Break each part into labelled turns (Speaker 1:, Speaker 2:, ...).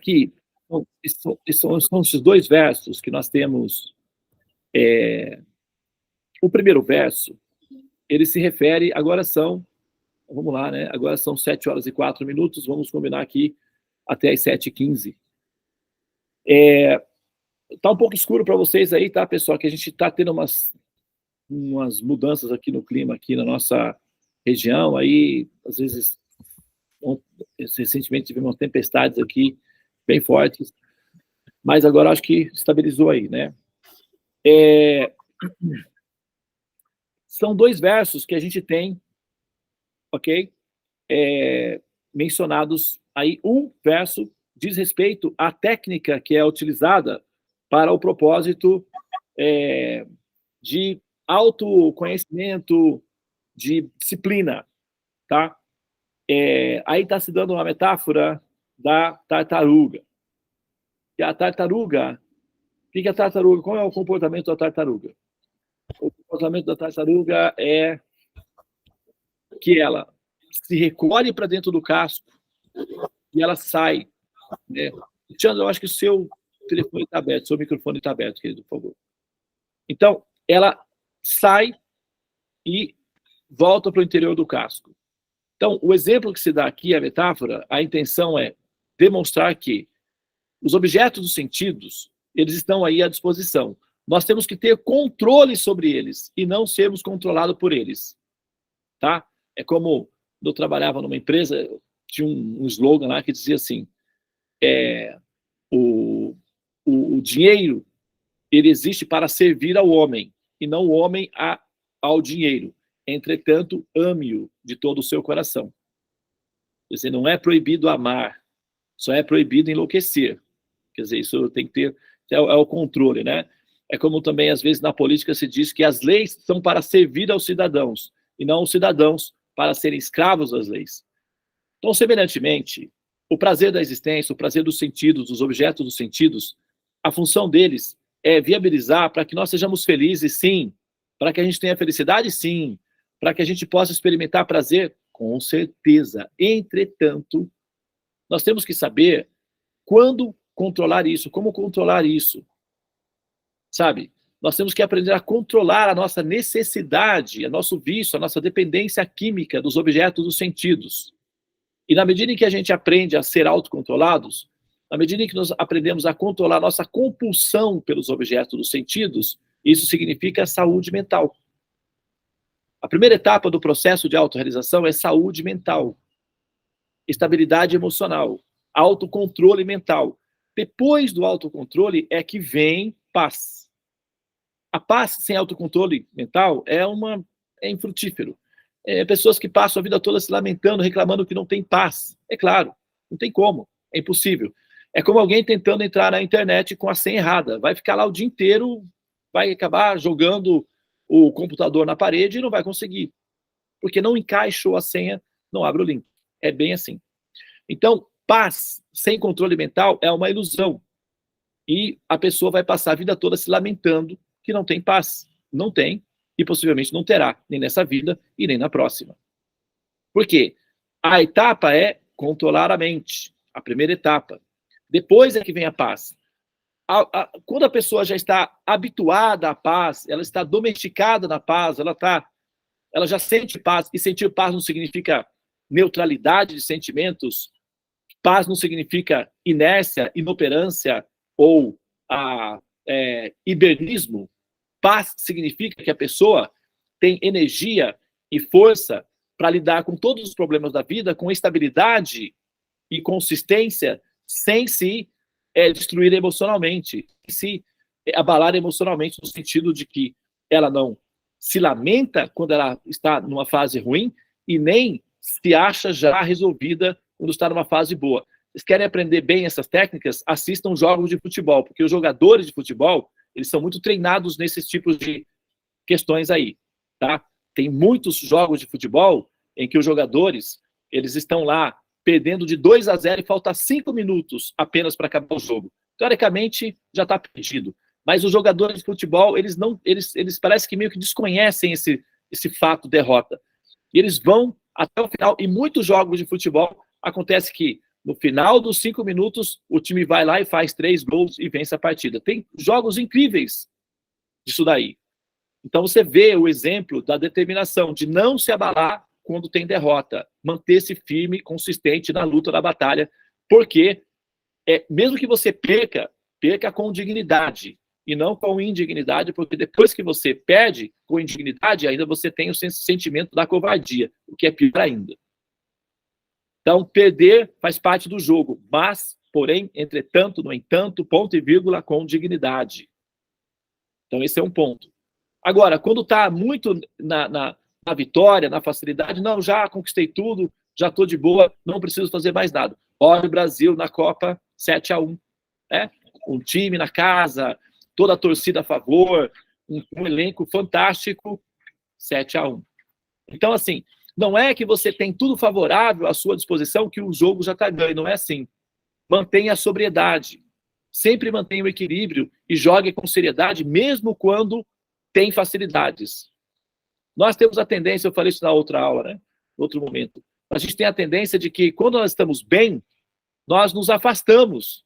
Speaker 1: Aqui, são esses dois versos que nós temos. O primeiro verso, ele se refere, vamos lá, né? Agora são 7h04, vamos combinar aqui até as 7h15. Tá um pouco escuro para vocês aí, tá, pessoal? Que a gente está tendo umas mudanças aqui no clima, aqui na nossa região, aí, às vezes, recentemente tivemos tempestades aqui bem fortes, mas agora acho que estabilizou aí, né? São dois versos que a gente tem, ok? Mencionados aí. Um verso diz respeito à técnica que é utilizada para o propósito de autoconhecimento, de disciplina, tá? Aí está se dando uma metáfora da tartaruga. E a tartaruga, o que é a tartaruga? Qual é o comportamento da tartaruga? O comportamento da tartaruga é que ela se recolhe para dentro do casco e ela sai. Tiago, eu acho que o seu telefone está aberto, seu microfone está aberto, querido, por favor. Então, ela sai e volta para o interior do casco. Então, o exemplo que se dá aqui, a metáfora, a intenção é demonstrar que os objetos dos sentidos, eles estão aí à disposição. Nós temos que ter controle sobre eles e não sermos controlados por eles. Tá? É como eu trabalhava numa empresa, tinha um slogan lá que dizia assim, o dinheiro, ele existe para servir ao homem, e não o homem ao dinheiro. Entretanto, ame-o de todo o seu coração. Quer dizer, não é proibido amar, só é proibido enlouquecer. Quer dizer, isso tem que ter, é o controle, né? É como também, às vezes, na política se diz que as leis são para servir aos cidadãos, e não os cidadãos para serem escravos das leis. Então, semelhantemente, o prazer da existência, o prazer dos sentidos, dos objetos dos sentidos, a função deles é viabilizar para que nós sejamos felizes, sim, para que a gente tenha felicidade, sim, para que a gente possa experimentar prazer, com certeza. Entretanto, nós temos que saber quando controlar isso, como controlar isso, sabe? Nós temos que aprender a controlar a nossa necessidade, o nosso vício, a nossa dependência química dos objetos dos sentidos. E na medida em que a gente aprende a ser autocontrolados, na medida em que nós aprendemos a controlar a nossa compulsão pelos objetos dos sentidos, isso significa saúde mental. A primeira etapa do processo de autorrealização é saúde mental, estabilidade emocional, autocontrole mental. Depois do autocontrole é que vem paz. A paz sem autocontrole mental é infrutífero. Pessoas que passam a vida toda se lamentando, reclamando que não tem paz. É claro, não tem como, é impossível. É como alguém tentando entrar na internet com a senha errada. Vai ficar lá o dia inteiro, vai acabar jogando o computador na parede e não vai conseguir. Porque não encaixou a senha, não abre o link. É bem assim. Então, paz sem controle mental é uma ilusão. E a pessoa vai passar a vida toda se lamentando que não tem paz. Não tem, e possivelmente não terá, nem nessa vida e nem na próxima. Por quê? A etapa é controlar a mente, a primeira etapa. Depois é que vem a paz. Quando a pessoa já está habituada à paz, ela está domesticada na paz, ela já sente paz, e sentir paz não significa neutralidade de sentimentos, paz não significa inércia, inoperância ou hibernismo. Paz significa que a pessoa tem energia e força para lidar com todos os problemas da vida com estabilidade e consistência, sem se destruir emocionalmente, se abalar emocionalmente, no sentido de que ela não se lamenta quando ela está numa fase ruim e nem se acha já resolvida quando está numa fase boa. Vocês querem aprender bem essas técnicas? Assistam jogos de futebol, porque os jogadores de futebol, eles são muito treinados nesses tipos de questões aí, tá? Tem muitos jogos de futebol em que os jogadores, eles estão lá perdendo de 2-0 e falta 5 minutos apenas para acabar o jogo. Teoricamente, já está perdido. Mas os jogadores de futebol, eles parecem que meio que desconhecem esse fato derrota. E eles vão até o final. E muitos jogos de futebol, acontece que No final dos 5 minutos, o time vai lá e faz 3 gols e vence a partida. Tem jogos incríveis disso daí. Então você vê o exemplo da determinação de não se abalar quando tem derrota, manter-se firme, consistente na luta, na batalha, porque mesmo que você perca com dignidade e não com indignidade, porque depois que você perde com indignidade, ainda você tem o sentimento da covardia, o que é pior ainda. Então, perder faz parte do jogo, mas, porém, entretanto, no entanto, ponto e vírgula, com dignidade. Então, esse é um ponto. Agora, quando está muito na vitória, na facilidade, não, já conquistei tudo, já estou de boa, não preciso fazer mais nada. Olha o Brasil na Copa 7-1. Né? Um time na casa, toda a torcida a favor, um elenco fantástico, 7-1. Então, assim, não é que você tem tudo favorável à sua disposição que o jogo já está ganho, não é assim. Mantenha a sobriedade, sempre mantenha o equilíbrio e jogue com seriedade, mesmo quando tem facilidades. Nós temos a tendência, eu falei isso na outra aula, né? No outro momento, a gente tem a tendência de que quando nós estamos bem, nós nos afastamos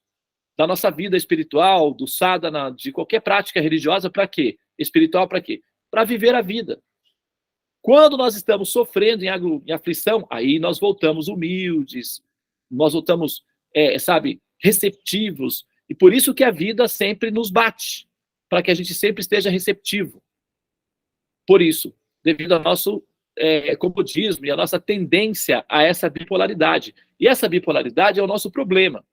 Speaker 1: da nossa vida espiritual, do sadhana, de qualquer prática religiosa, para quê? Espiritual para quê? Para viver a vida. Quando nós estamos sofrendo em aflição, aí nós voltamos humildes, nós voltamos, receptivos, e por isso que a vida sempre nos bate, para que a gente sempre esteja receptivo. Por isso, devido ao nosso comodismo e a nossa tendência a essa bipolaridade. E essa bipolaridade é o nosso problema.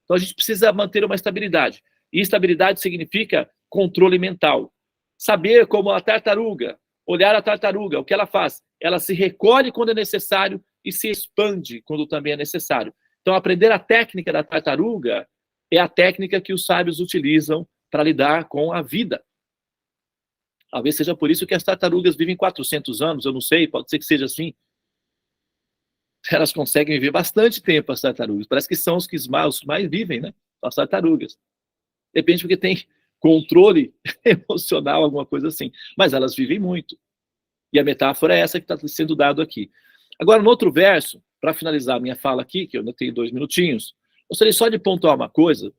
Speaker 1: Então a gente precisa manter uma estabilidade. E estabilidade significa controle mental. Saber como a tartaruga, olhar a tartaruga, o que ela faz? Ela se recolhe quando é necessário e se expande quando também é necessário. Então aprender a técnica da tartaruga é a técnica que os sábios utilizam para lidar com a vida. Talvez seja por isso que as tartarugas vivem 400 anos, eu não sei, pode ser que seja assim. Elas conseguem viver bastante tempo, as tartarugas. Parece que são os que mais vivem, né? As tartarugas. Depende porque tem controle emocional, alguma coisa assim. Mas elas vivem muito. E a metáfora é essa que está sendo dado aqui. Agora, no outro verso, para finalizar a minha fala aqui, que eu ainda tenho 2 minutinhos, gostaria só de pontuar uma coisa.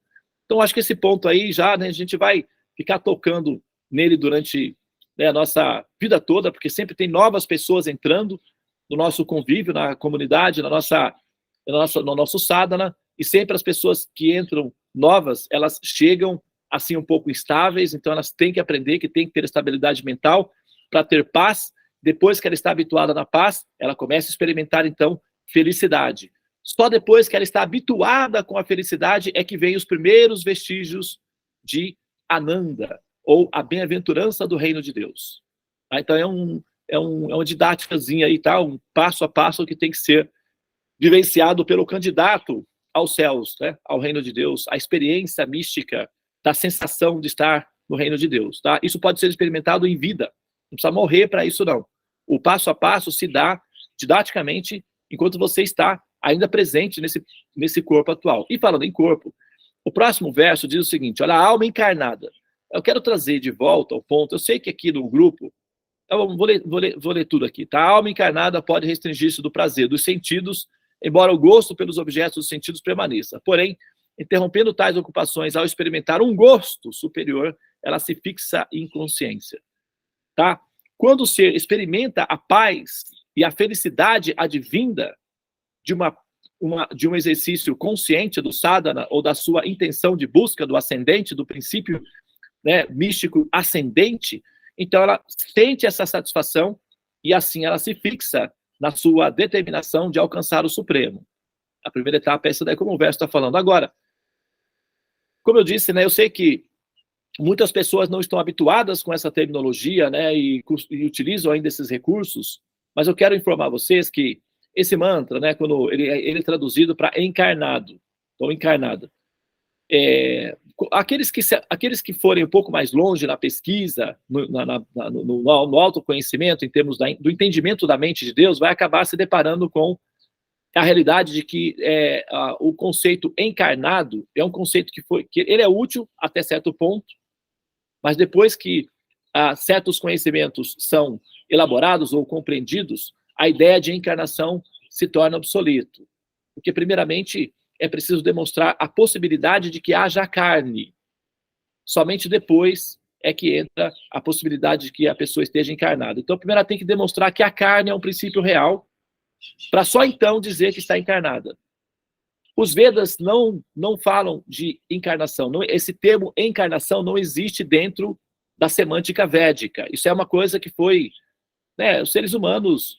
Speaker 1: Então, acho que esse ponto aí já, né, a gente vai ficar tocando nele durante a nossa vida toda, porque sempre tem novas pessoas entrando no nosso convívio, na comunidade, no nosso sadhana, e sempre as pessoas que entram novas, elas chegam assim um pouco instáveis, então elas têm que aprender que tem que ter estabilidade mental para ter paz. Depois que ela está habituada na paz, ela começa a experimentar, então, felicidade. Só depois que ela está habituada com a felicidade é que vem os primeiros vestígios de Ananda, ou a bem-aventurança do reino de Deus. Então é uma didáticazinha aí, tá? Um passo a passo que tem que ser vivenciado pelo candidato aos céus, né? Ao reino de Deus, a experiência mística da sensação de estar no reino de Deus, tá? Isso pode ser experimentado em vida, não precisa morrer para isso, não. O passo a passo se dá didaticamente enquanto você está ainda presente nesse corpo atual. E falando em corpo, o próximo verso diz o seguinte, olha, a alma encarnada. Eu quero trazer de volta ao ponto, eu sei que aqui no grupo, eu vou ler tudo aqui, tá? A alma encarnada pode restringir-se do prazer dos sentidos, embora o gosto pelos objetos dos sentidos permaneça. Porém, interrompendo tais ocupações ao experimentar um gosto superior, ela se fixa em consciência. Tá? Quando o ser experimenta a paz e a felicidade advinda de um exercício consciente do sadhana ou da sua intenção de busca do ascendente, do princípio, né, místico ascendente, então ela sente essa satisfação e assim ela se fixa na sua determinação de alcançar o Supremo. A primeira etapa é essa daí, como o verso está falando. Agora, como eu disse, né, eu sei que muitas pessoas não estão habituadas com essa terminologia, né, e utilizam ainda esses recursos, mas eu quero informar vocês que esse mantra, né, quando ele é traduzido para encarnado, ou encarnada, aqueles que forem um pouco mais longe na pesquisa, no autoconhecimento, em termos do entendimento da mente de Deus, vai acabar se deparando com a realidade de que o conceito encarnado é um conceito que ele é útil até certo ponto, mas depois que certos conhecimentos são elaborados ou compreendidos, a ideia de encarnação se torna obsoleto. Porque, primeiramente, é preciso demonstrar a possibilidade de que haja carne. Somente depois é que entra a possibilidade de que a pessoa esteja encarnada. Então, primeiro ela tem que demonstrar que a carne é um princípio real, para só então dizer que está encarnada. Os Vedas não falam de encarnação. Esse termo encarnação não existe dentro da semântica védica. Isso é uma coisa que foi... os seres humanos,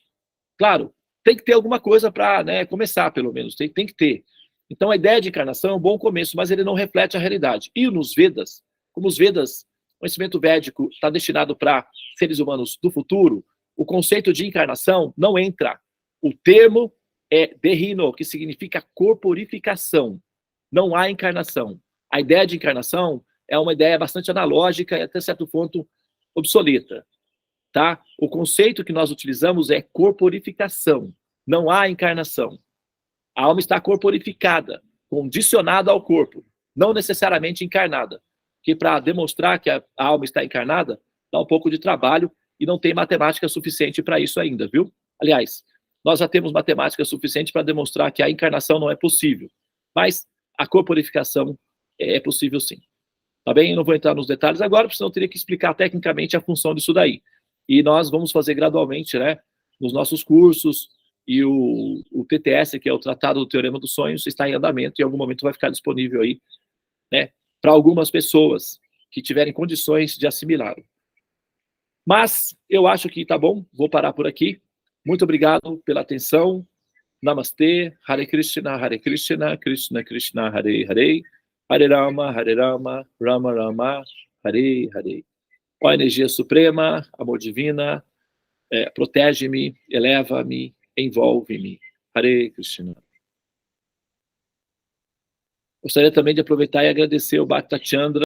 Speaker 1: claro, tem que ter alguma coisa para começar, pelo menos. Tem que ter. Então, a ideia de encarnação é um bom começo, mas ele não reflete a realidade. E nos Vedas, como os Vedas, o conhecimento védico está destinado para seres humanos do futuro, o conceito de encarnação não entra. O termo é derrino, que significa corporificação. Não há encarnação. A ideia de encarnação é uma ideia bastante analógica e até certo ponto obsoleta. Tá? O conceito que nós utilizamos é corporificação. Não há encarnação. A alma está corporificada, condicionada ao corpo, não necessariamente encarnada. Porque para demonstrar que a alma está encarnada, dá um pouco de trabalho e não tem matemática suficiente para isso ainda, viu? Aliás, nós já temos matemática suficiente para demonstrar que a encarnação não é possível. Mas a corporificação é possível sim. Tá bem? Eu não vou entrar nos detalhes agora, porque senão eu teria que explicar tecnicamente a função disso daí. E nós vamos fazer gradualmente, nos nossos cursos, e o TTS, que é o Tratado do Teorema dos Sonhos, está em andamento e em algum momento vai ficar disponível aí, para algumas pessoas que tiverem condições de assimilá-lo. Mas eu acho que tá bom, vou parar por aqui. Muito obrigado pela atenção. Namastê, Hare Krishna, Krishna Krishna, Hare Hare, Hare Rama, Rama Rama, Hare Hare. Ó a energia suprema, amor divina, protege-me, eleva-me, envolve-me. Hare Krishna. Gostaria também de aproveitar e agradecer o Bhakta Chandra,